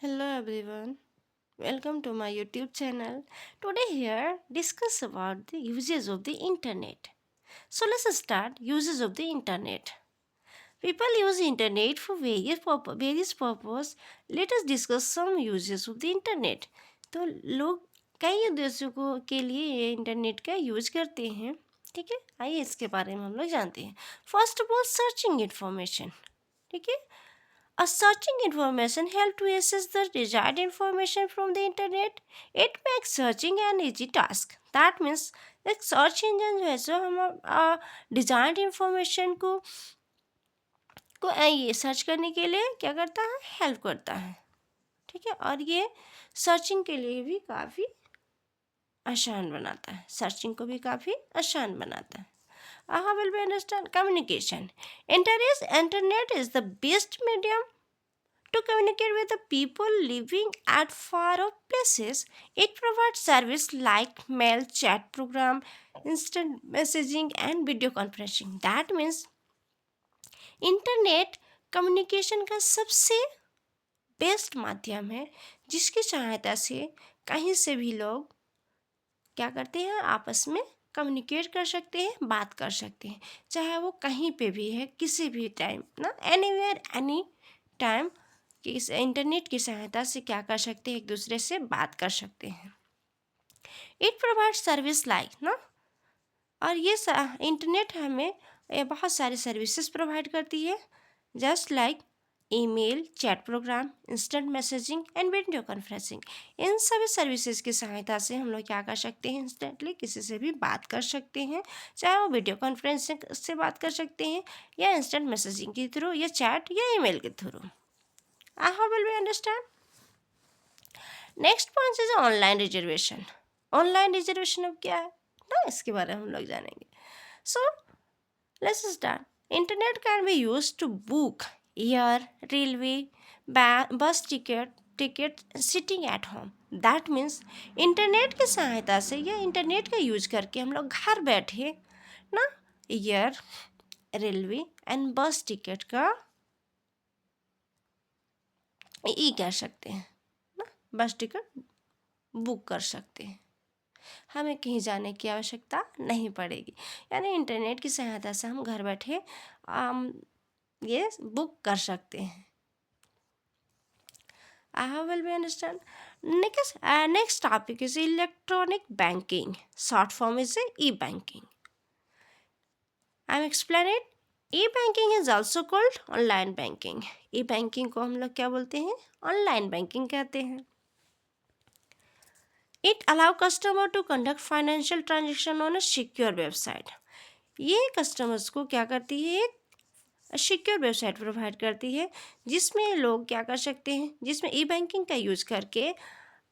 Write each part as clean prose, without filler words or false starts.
Hello everyone, welcome to my YouTube channel. Today here discuss about the uses of the internet. So let's start uses of the internet. People use internet for various purpose. Let us discuss some uses of the internet. तो लोग कई उद्देश्यों को के लिए ये internet का use करते हैं. ठीक है, आइए इसके बारे में हम लोग जानते हैं. First of all searching information. ठीक है, a searching information help to access the desired information from the internet. It makes searching an easy task. That means एक सर्च इंजन जो है सो हम डिजायर्ड इंफॉर्मेशन को ये सर्च करने के लिए क्या करता है, हेल्प करता है. ठीक है, और ये सर्चिंग के लिए भी काफ़ी आसान बनाता है, सर्चिंग को भी काफ़ी आसान बनाता है. How will we understand communication? Internet is the best medium to communicate with the people living at far off places. It provides service like mail, chat program, instant messaging and video conferencing. That means internet communication का सबसे best माध्यम है जिसकी सहायता से कहीं से भी लोग क्या करते हैं, आपस में कम्युनिकेट कर सकते हैं, बात कर सकते हैं, चाहे वो कहीं पे भी है, किसी भी टाइम ना, एनीवेयर एनी टाइम कि इस इंटरनेट की सहायता से क्या कर सकते हैं, एक दूसरे से बात कर सकते हैं. इट प्रोवाइड सर्विस लाइक ना, और ये इंटरनेट हमें बहुत सारे सर्विसेज प्रोवाइड करती है, just like email, chat program, instant messaging and video conferencing. इन सभी सर्विसेज की सहायता से हम लोग क्या कर सकते हैं, इंस्टेंटली किसी से भी बात कर सकते हैं, चाहे वो वीडियो कॉन्फ्रेंसिंग से बात कर सकते हैं या इंस्टेंट मैसेजिंग के थ्रू या चैट या ईमेल के through. How will we understand? Next point is online reservation. Online reservation अब क्या है ना, इसके बारे में हम लोग जानेंगे. So let's start. Internet can be use to book air, railway, bus ticket sitting at home. That means internet की सहायता से या इंटरनेट का यूज करके हम लोग घर बैठे ना एयर, रेलवे एंड बस टिकट का कर सकते हैं ना, बस टिकट बुक कर सकते हैं. हमें कहीं जाने की आवश्यकता नहीं पड़ेगी, यानी इंटरनेट की सहायता से हम घर बैठे ये बुक कर सकते हैं. How will we understand? Next topic is electronic banking. Short form is e-banking. I'm explaining it. E-banking is also called online banking. E-banking को हम लोग क्या बोलते हैं, ऑनलाइन बैंकिंग कहते हैं. It allow customer to conduct financial transaction on a secure website. ये customers को क्या करती है, एक सिक्योर वेबसाइट प्रोवाइड करती है जिसमें लोग क्या कर सकते हैं, जिसमें ई बैंकिंग का यूज़ करके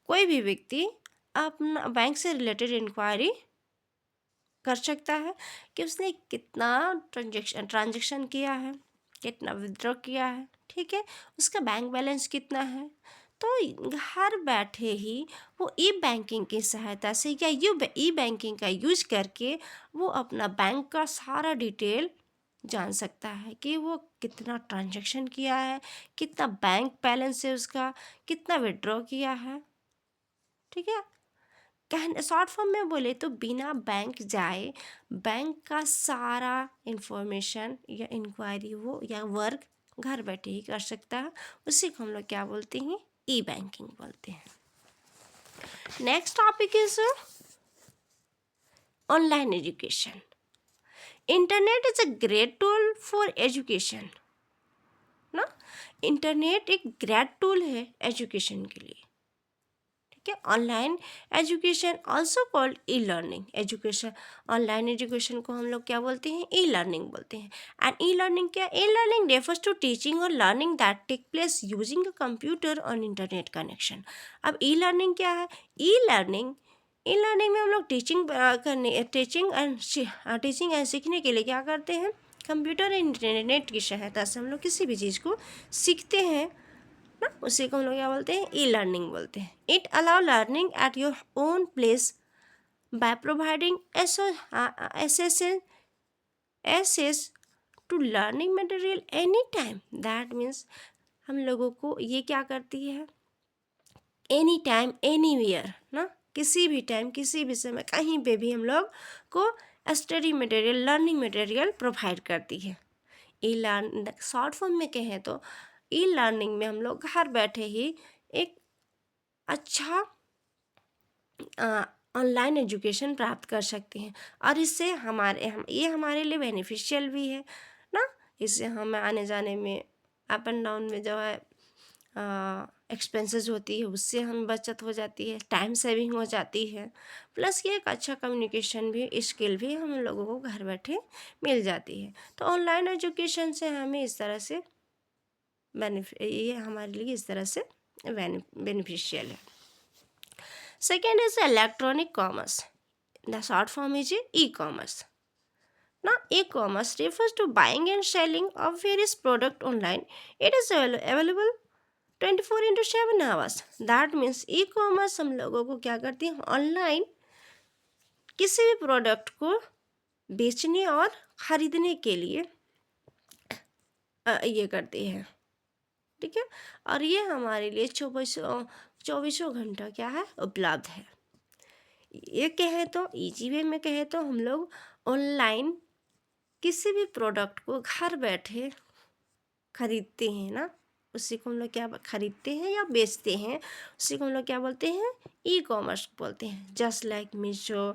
कोई भी व्यक्ति अपना बैंक से रिलेटेड इंक्वायरी कर सकता है कि उसने कितना ट्रांजेक्शन किया है, कितना विथड्रॉ किया है, ठीक है, उसका बैंक बैलेंस कितना है. तो घर बैठे ही वो ई बैंकिंग की सहायता से या ई बैंकिंग का यूज करके वो अपना बैंक का सारा डिटेल जान सकता है कि वो कितना ट्रांजैक्शन किया है, कितना बैंक बैलेंस है उसका, कितना विड्रॉ किया है. ठीक है, कहने शॉर्ट फॉर्म में बोले तो बिना बैंक जाए बैंक का सारा इंफॉर्मेशन या इंक्वायरी वो या वर्क घर बैठे ही कर सकता है. उसी को हम लोग क्या बोलते हैं, ई बैंकिंग बोलते हैं. Next topic is online education. Internet is a great tool for education ना, इंटरनेट एक ग्रेट टूल है एजुकेशन के लिए. ठीक है, online education also called e learning. Education, online education को हम लोग क्या बोलते हैं, ई लर्निंग बोलते हैं. एंड ई लर्निंग क्या, e learning refers to teaching और learning that take place using a computer on internet connection. अब ई लर्निंग क्या है, ई लर्निंग में हम लोग टीचिंग एंड सीखने के लिए क्या करते हैं, कंप्यूटर इंटरनेट की सहायता से हम लोग किसी भी चीज़ को सीखते हैं ना, उसी को हम लोग क्या बोलते हैं, ई लर्निंग बोलते हैं. It allow learning at your own place by providing access to learning material any time. That means हम लोगों को ये क्या करती है, एनी टाइम एनीवेयर ना, किसी भी टाइम किसी भी समय कहीं पे भी हम लोग को study material learning material provide करती है। ई लर्न शॉर्ट फॉर्म में कहें तो ई लर्निंग में हम लोग घर बैठे ही एक अच्छा ऑनलाइन एजुकेशन प्राप्त कर सकते हैं, और इससे ये हमारे लिए बेनिफिशियल भी है ना। इससे हमें आने जाने में अप एंड डाउन में जो है एक्सपेंसेस होती है उससे हमें बचत हो जाती है, टाइम सेविंग हो जाती है, प्लस ये एक अच्छा कम्युनिकेशन भी स्किल भी हम लोगों को घर बैठे मिल जाती है। तो ऑनलाइन एजुकेशन से हमें इस तरह से ये हमारे लिए इस तरह से बेनिफिशियल है। Second is electronic commerce. The short form is e-commerce. Now, e-commerce refers to buying and selling of various products online. It is available 24 into 7 hours. That means e-commerce हम लोगों को क्या करती है, ऑनलाइन किसी भी प्रोडक्ट को बेचने और ख़रीदने के लिए ये करती है, ठीक है। और ये हमारे लिए चौबीसों घंटा क्या है, उपलब्ध है। ये कहें तो इजी वे में कहें तो हम लोग ऑनलाइन किसी भी प्रोडक्ट को घर बैठे खरीदते हैं ना, उसी को हम लोग क्या खरीदते हैं या बेचते हैं, उसी को हम लोग क्या बोलते हैं, ई कॉमर्स बोलते हैं। Just like Meesho,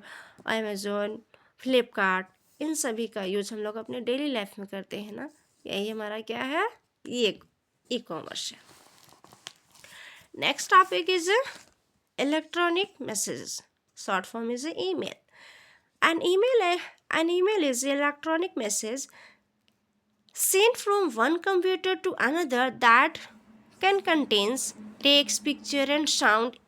Amazon, Flipkart, इन सभी का यूज हम लोग अपने डेली लाइफ में करते हैं ना, यही हमारा क्या है, ये ई कॉमर्स है। Next topic is electronic messages. Short form is email. An email is an electronic message sent from one computer to another that can contains text, picture and sound